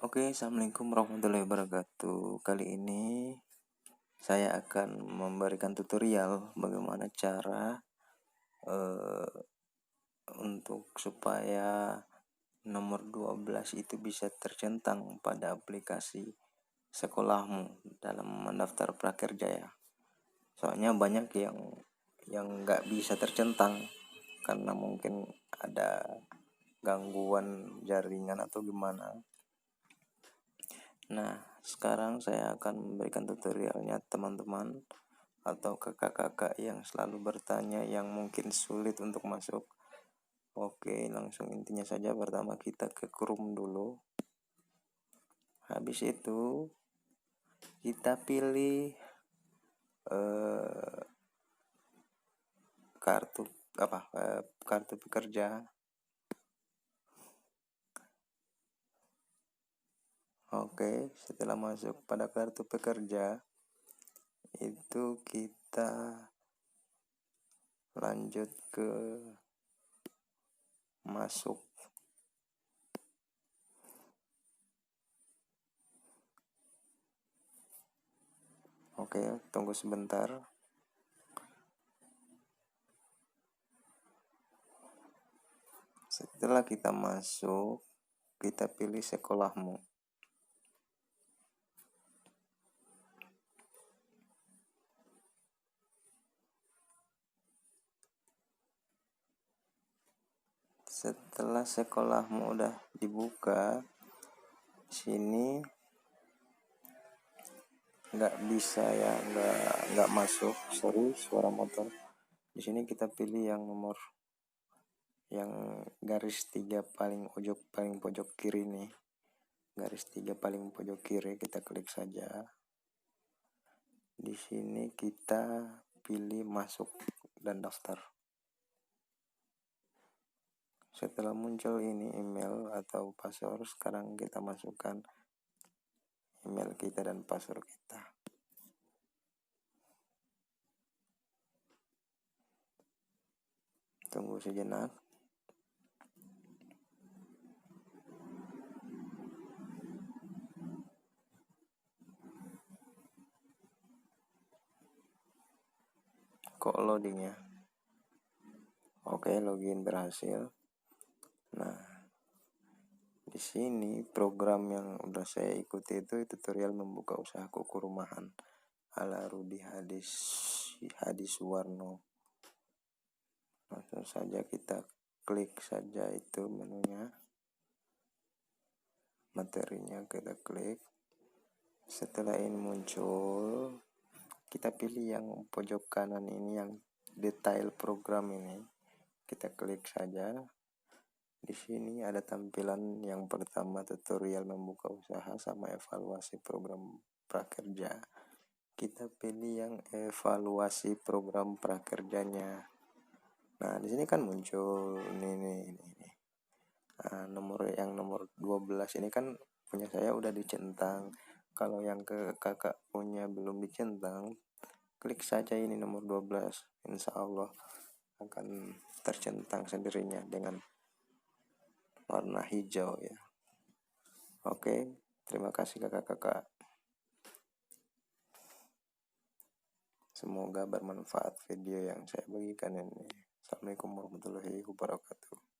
Oke, Assalamualaikum warahmatullahi wabarakatuh. Kali ini saya akan memberikan tutorial bagaimana cara untuk supaya nomor 12 itu bisa tercentang pada aplikasi sekolahmu dalam mendaftar prakerja ya. Soalnya banyak yang nggak bisa tercentang karena mungkin ada gangguan jaringan atau gimana. Nah, sekarang saya akan memberikan tutorialnya teman-teman atau kakak-kakak yang selalu bertanya yang mungkin sulit untuk masuk. Oke, langsung intinya saja. Pertama kita ke Chrome dulu. Habis itu kita pilih kartu pekerja. Oke, setelah masuk pada kartu pekerja itu kita lanjut ke masuk. Oke, tunggu sebentar. Setelah kita masuk, kita pilih sekolahmu. Setelah sekolahmu udah dibuka, sini nggak bisa ya, nggak masuk. Sorry, suara motor. Di sini kita pilih yang nomor yang garis 3 paling pojok kiri nih. Garis 3 paling pojok kiri, kita klik saja. Di sini kita pilih masuk dan daftar. Setelah muncul ini email atau password, sekarang kita masukkan email kita dan password kita. Tunggu sejenak. Kok loadingnya? Oke, login berhasil. Nah, di sini program yang udah saya ikuti itu tutorial membuka usaha kuku rumahan ala Rudi Hadiswarno. Langsung saja kita klik saja itu menunya, materinya kita klik. Setelah ini muncul, kita pilih yang pojok kanan ini, yang detail program ini, kita klik saja. Di sini ada tampilan yang pertama, tutorial membuka usaha sama evaluasi program prakerja. Kita pilih yang evaluasi program prakerjanya. Nah, di sini kan muncul ini. Nah, nomor 12 ini kan punya saya udah dicentang. Kalau yang ke kakak punya belum dicentang, klik saja ini nomor 12. Insya Allah akan tercentang sendirinya dengan warna hijau ya. Oke, terima kasih kakak-kakak. Semoga bermanfaat video yang saya bagikan ini. Assalamualaikum warahmatullahi wabarakatuh.